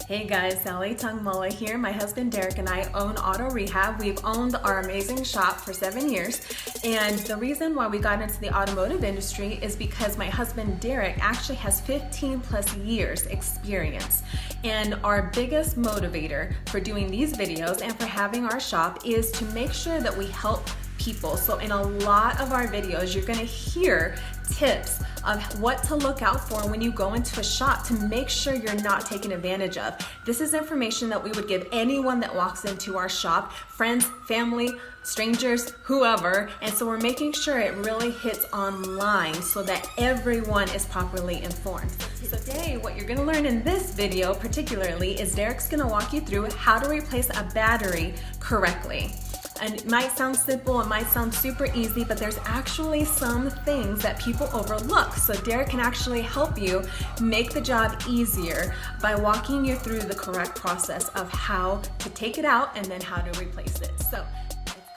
Hey guys, Sally Tungmulla here. My husband Derek and I own Auto Rehab. We've owned our amazing shop for 7 years. And the reason why we got into the automotive industry is because my husband Derek actually has 15 plus years experience. And our biggest motivator for doing these videos and for having our shop is to make sure that we help people. So in a lot of our videos, you're gonna hear tips of what to look out for when you go into a shop to make sure you're not taken advantage of. This is information that we would give anyone that walks into our shop, friends, family, strangers, whoever. And so we're making sure it really hits online so that everyone is properly informed. So today, what you're gonna learn in this video particularly is Derek's gonna walk you through how to replace a battery correctly. And it might sound simple, it might sound super easy, but there's actually some things that people overlook. So Derek can actually help you make the job easier by walking you through the correct process of how to take it out and then how to replace it. So,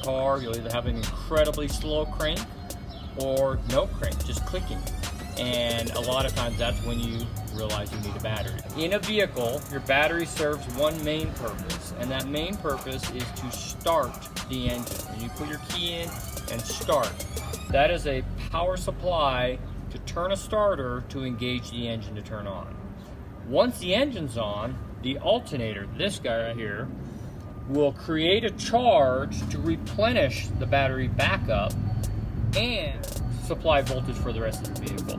car, you'll either have an incredibly slow crank or no crank, just clicking. And a lot of times that's when you realize you need a battery. In a vehicle, your battery serves one main purpose, and that main purpose is to start the engine. And you put your key in and start. That is a power supply to turn a starter to engage the engine to turn on. Once the engine's on, the alternator, this guy right here, will create a charge to replenish the battery back up and supply voltage for the rest of the vehicle.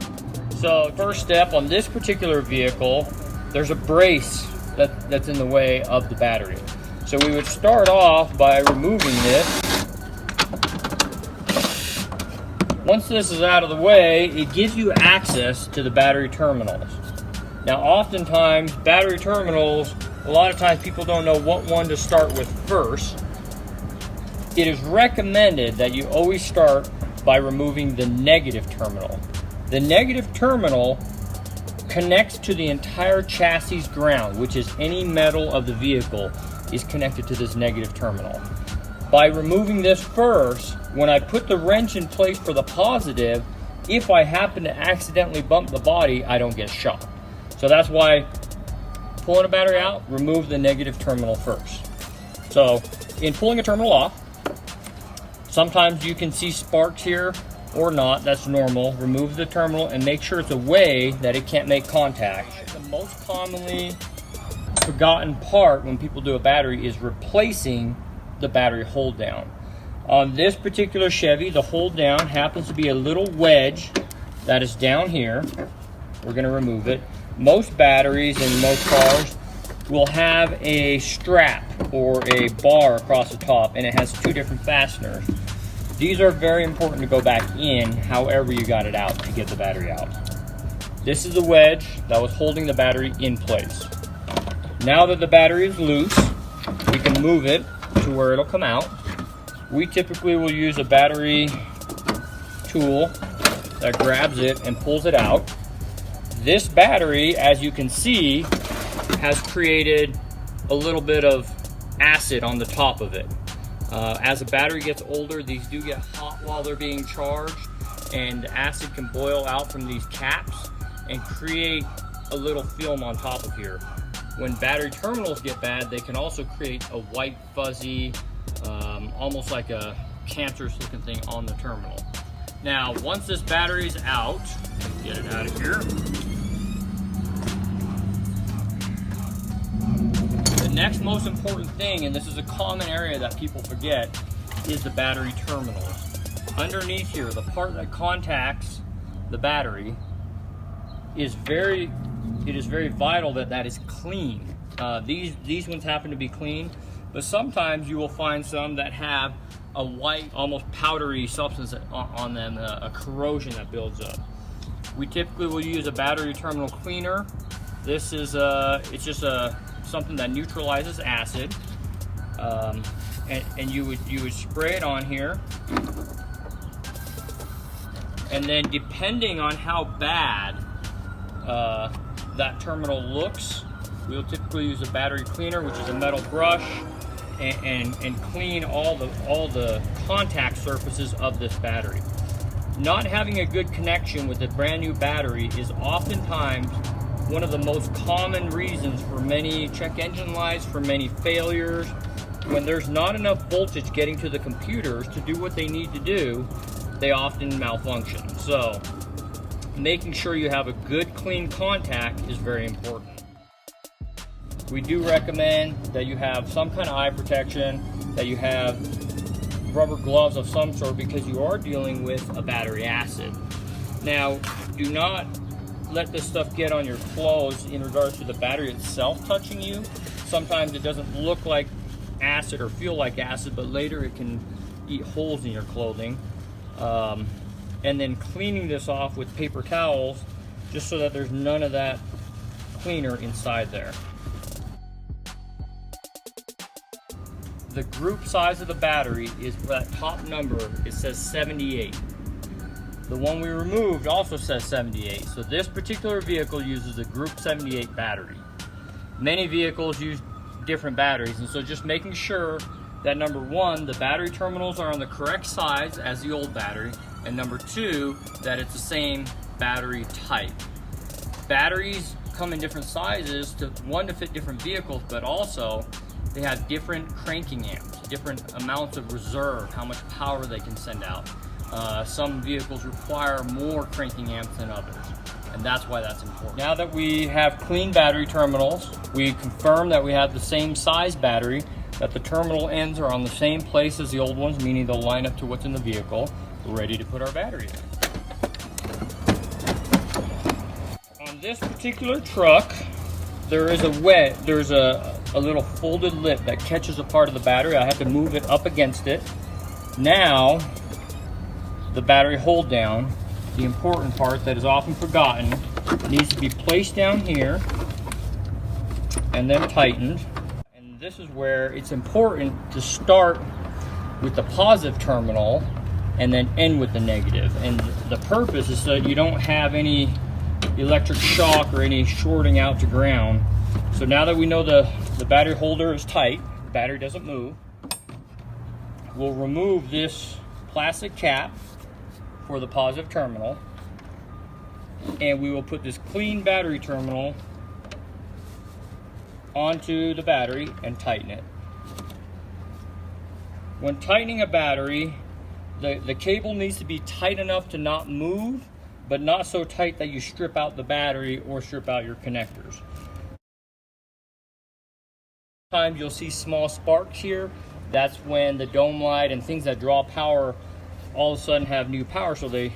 So first step on this particular vehicle, there's a brace that's in the way of the battery. So we would start off by removing this. Once this is out of the way, it gives you access to the battery terminals. Now oftentimes battery terminals, a lot of times people don't know what one to start with first. It is recommended that you always start by removing the negative terminal. The negative terminal connects to the entire chassis ground, which is any metal of the vehicle is connected to this negative terminal. By removing this first, when I put the wrench in place for the positive, if I happen to accidentally bump the body, I don't get shocked. So that's why pulling a battery out, remove the negative terminal first. So in pulling a terminal off, sometimes you can see sparks here or not, that's normal. Remove the terminal and make sure it's away that it can't make contact. The most commonly forgotten part when people do a battery is replacing the battery hold down. On this particular Chevy, the hold down happens to be a little wedge that is down here. We're gonna remove it. Most batteries in most cars will have a strap or a bar across the top, and it has two different fasteners. These are very important to go back in however you got it out to get the battery out. This is the wedge that was holding the battery in place. Now that the battery is loose, we can move it to where it'll come out. We typically will use a battery tool that grabs it and pulls it out. This battery, as you can see, has created a little bit of acid on the top of it. As a battery gets older, these do get hot while they're being charged, and acid can boil out from these caps and create a little film on top of here. When battery terminals get bad, they can also create a white fuzzy, almost like a cancerous looking thing on the terminal. Now, once this battery's out, get it out of here. The next most important thing, and this is a common area that people forget, is the battery terminals. Underneath here, the part that contacts the battery is very vital that that is clean. These ones happen to be clean, but sometimes you will find some that have a white, almost powdery substance on them, a corrosion that builds up. We typically will use a battery terminal cleaner. This is it's just something that neutralizes acid, and you would spray it on here, and then depending on how bad that terminal looks, we'll typically use a battery cleaner, which is a metal brush, and clean all the contact surfaces of this battery. Not having a good connection with a brand new battery is oftentimes one of the most common reasons for many check engine lights, for many failures. When there's not enough voltage getting to the computers to do what they need to do, they often malfunction. So making sure you have a good clean contact is very important. We do recommend that you have some kind of eye protection, that you have rubber gloves of some sort, because you are dealing with a battery acid. Now, do not let this stuff get on your clothes in regards to the battery itself touching you. Sometimes it doesn't look like acid or feel like acid, but later it can eat holes in your clothing. And then cleaning this off with paper towels, just so that there's none of that cleaner inside there. The group size of the battery is that top number. It says 78. The one we removed also says 78. So this particular vehicle uses a group 78 battery. Many vehicles use different batteries, and so just making sure that number one, the battery terminals are on the correct size as the old battery, and number two, that it's the same battery type. Batteries come in different sizes to fit different vehicles, but also they have different cranking amps, different amounts of reserve, how much power they can send out. Some vehicles require more cranking amps than others, and that's why that's important. Now that we have clean battery terminals, we confirm that we have the same size battery, that the terminal ends are on the same place as the old ones, meaning they'll line up to what's in the vehicle. We're ready to put our battery in. On this particular truck, there's a little folded lip that catches a part of the battery. I have to move it up against it. Now, the battery hold down, the important part that is often forgotten, needs to be placed down here and then tightened. And this is where it's important to start with the positive terminal and then end with the negative. And the purpose is so that you don't have any electric shock or any shorting out to ground. So now that we know the battery holder is tight, the battery doesn't move, we'll remove this plastic cap for the positive terminal, and we will put this clean battery terminal onto the battery and tighten it. When tightening a battery, the cable needs to be tight enough to not move, but not so tight that you strip out the battery or strip out your connectors. Sometimes you'll see small sparks here. That's when the dome light and things that draw power all of a sudden have new power, so they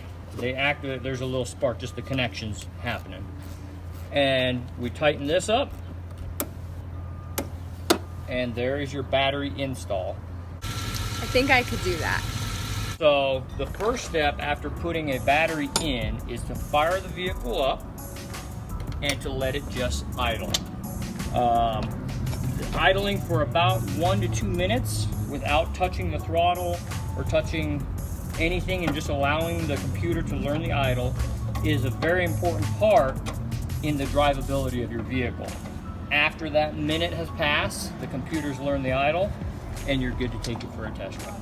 activate. There's a little spark, just the connections happening. And we tighten this up, and there is your battery install. I think I could do that. So the first step after putting a battery in is to fire the vehicle up and to let it just idle. Idling for about 1 to 2 minutes without touching the throttle or touching anything, and just allowing the computer to learn the idle is a very important part in the drivability of your vehicle. After that minute has passed, the computer's learned the idle, and you're good to take it for a test drive.